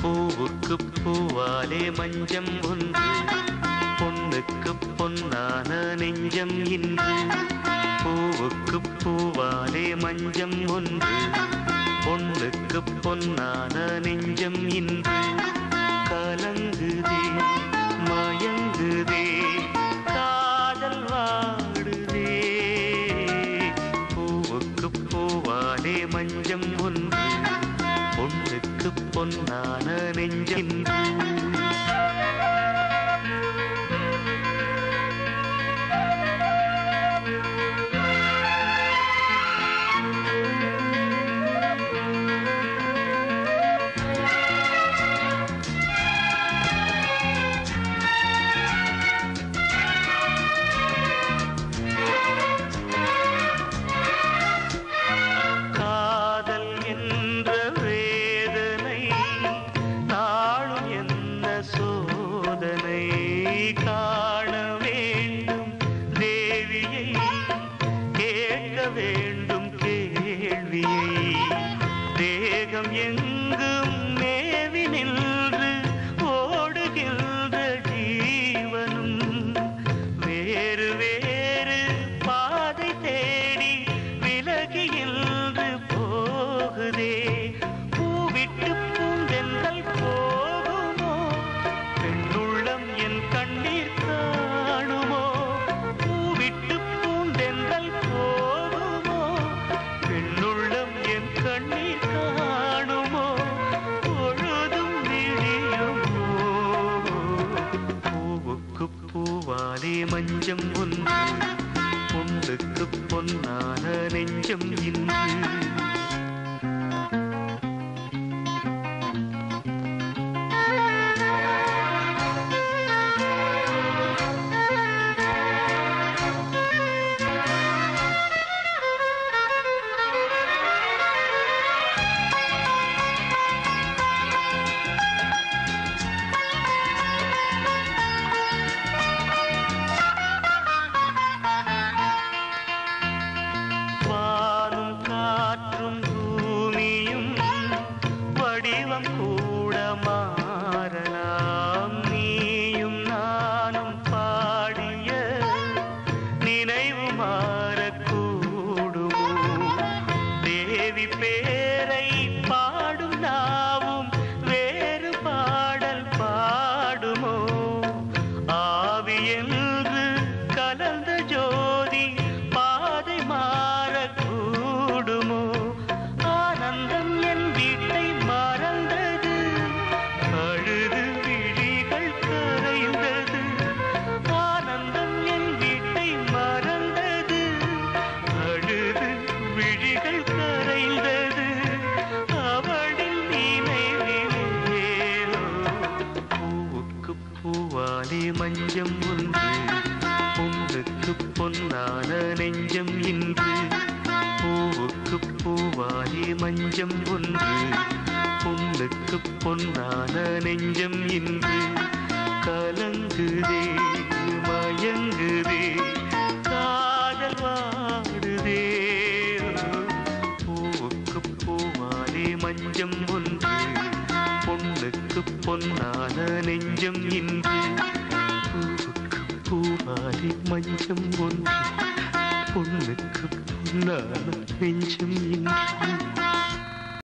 பூவுக்கு பூவாலே மஞ்சம் ஒன்று, பொண்ணுக்கு பொன்னான நெஞ்சம் இன்று. பூவுக்கு பூவாலே மஞ்சம் ஒன்று, பொண்ணுக்கு பொன்னான நெஞ்சம் இன்று. கலங்குதே மயங்குதே காதல் வாடுதே. பூவுக்கு பூவாலே மஞ்சம் ஒன்று, பொண்ணுக்கு பொன்னான நெஞ்சம் இன்று. காண வேண்டும் தேவியை, கேட்க வேண்டும் கேள்வியை. தேகம் எங்கும் மேவி நின்று ஓடுகின்ற ஜீவனும் வேறு வேறு பாதை தேடி விலகியின்று போகுதே. பூவிட்டு பூந்தென்றல் போகுமோ, பெண்ணுள்ளம் என் கண்ணீர் காணுமோ. பூவிட்டு பூந்தென்றல் போகுமோ, பெண்ணுள்ளம் என் கண்ணீர் காணுமோ. பொழுதும் விழியுமோ. பூவுக்கு பூவாலே மஞ்சம் ஒன்று, பொண்ணுக்கு பொன்னான நெஞ்சம் இன்று. வடிவம் கூட மாறலாம், நீயும் நானும் பாடிய நினைவு மாறக்கூடுமோ. தேவி பேரை பாடும் நாவும் வேறு பாடல் பாடுமோ. ஆவி என்று கலந்த ஜோதி பாதை மாறக்கூடுமோ. ஆனந்தம் என் வீட்டை மறந்தது, அழுது விழிகள் கரைந்தது. ஆனந்தம் என் வீட்டை மறந்தது, அழுது விழிகள் கரைந்தது. அவளின் நினைவிலேனோ. பூவுக்கு பூவாலே மஞ்சம் ஒன்று, பொண்ணுக்கு பொன்னான நெஞ்சம் இன்று. பூவுக்கு பூவாலே மஞ்சம் ஒன்று, பொண்ணுக்கு பொன்னான நெஞ்சம் இன்று. கலங்குதே மயங்குதே காதல் வாடுதே. பூவுக்கு பூவாலே மஞ்சம் ஒன்று, பொண்ணுக்கு பொன்னான நெஞ்சம் இன்று. பூவுக்கு பூவாலே மஞ்சம் ஒன்று, பொண்ணுக்கு பொன்னான நெஞ்சம் இன்று.